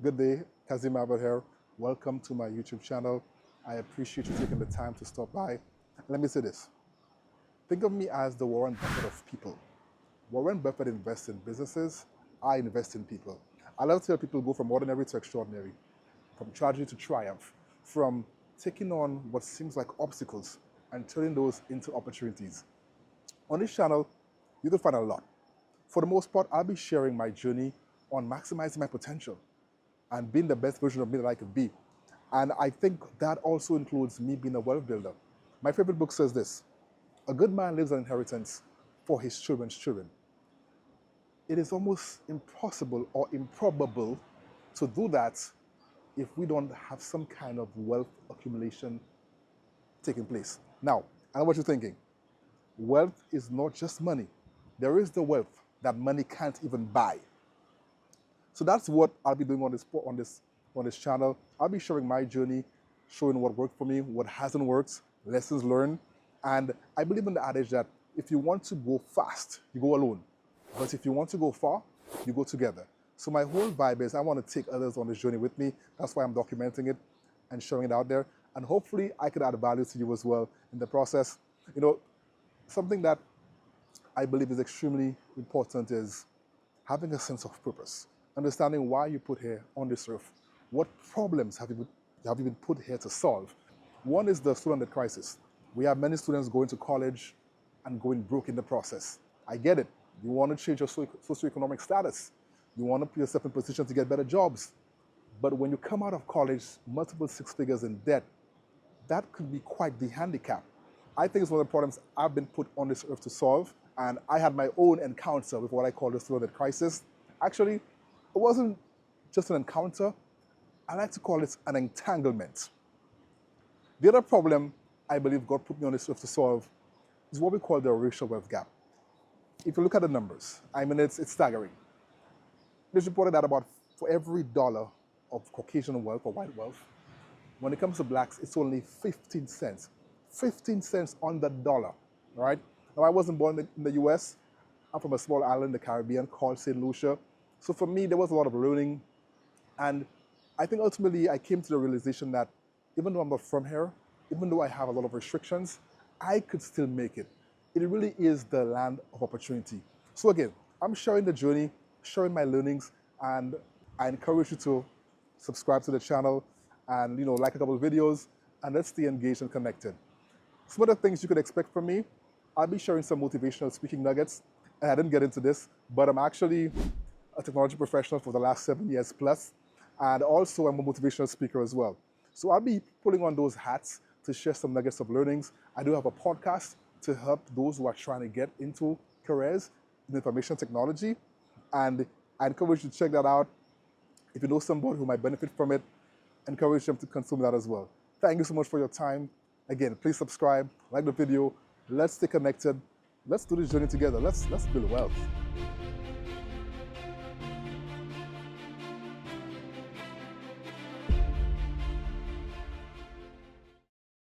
Good day, Kazim Abbot here. Welcome to my YouTube channel. I appreciate you taking the time to stop by. Let me say this. Think of me as the Warren Buffett of people. Warren Buffett invests in businesses. I invest in people. I love to help people go from ordinary to extraordinary, from tragedy to triumph, from taking on what seems like obstacles and turning those into opportunities. On this channel, you will find a lot. For the most part, I'll be sharing my journey on maximizing my potential and being the best version of me that I could be. And I think that also includes me being a wealth builder. My favorite book says this: a good man leaves an inheritance for his children's children. It is almost impossible or improbable to do that if we don't have some kind of wealth accumulation taking place. Now, I know what you're thinking. Wealth is not just money. There is the wealth that money can't even buy. So that's what I'll be doing on this channel. I'll be sharing my journey, showing what worked for me, what hasn't worked, lessons learned. And I believe in the adage that if you want to go fast, you go alone. But if you want to go far, you go together. So my whole vibe is I want to take others on this journey with me. That's why I'm documenting it and showing it out there. And hopefully I could add value to you as well in the process. You know, something that I believe is extremely important is having a sense of purpose. Understanding why you put here on this earth. What problems have you been put here to solve? One is the student debt crisis. We have many students going to college and going broke in the process. I get it. You want to change your socioeconomic status. You want to put yourself in position to get better jobs. But when you come out of college, multiple six figures in debt, that could be quite the handicap. I think it's one of the problems I've been put on this earth to solve. And I had my own encounter with what I call the student debt crisis. Actually, it wasn't just an encounter. I like to call it an entanglement. The other problem I believe God put me on this earth to solve is what we call the racial wealth gap. If you look at the numbers, I mean, it's staggering. It's reported that about for every dollar of Caucasian wealth or white wealth, when it comes to blacks, it's only 15 cents. 15 cents on the dollar, right? Now, I wasn't born in the US. I'm from a small island in the Caribbean called St. Lucia. So for me, there was a lot of learning. And I think ultimately I came to the realization that even though I'm not from here, even though I have a lot of restrictions, I could still make it. It really is the land of opportunity. So again, I'm sharing the journey, sharing my learnings, and I encourage you to subscribe to the channel and like a couple of videos, and let's stay engaged and connected. Some other things you could expect from me: I'll be sharing some motivational speaking nuggets. And I didn't get into this, but I'm actually a technology professional for the last 7 years plus, and also I'm a motivational speaker as well. So I'll be pulling on those hats to share some nuggets of learnings. I do have a podcast to help those who are trying to get into careers in information technology, and I encourage you to check that out. If you know somebody who might benefit from it, encourage them to consume that as well. Thank you so much for your time. Again, please subscribe, like the video. Let's stay connected. Let's do this journey together. Let's build wealth.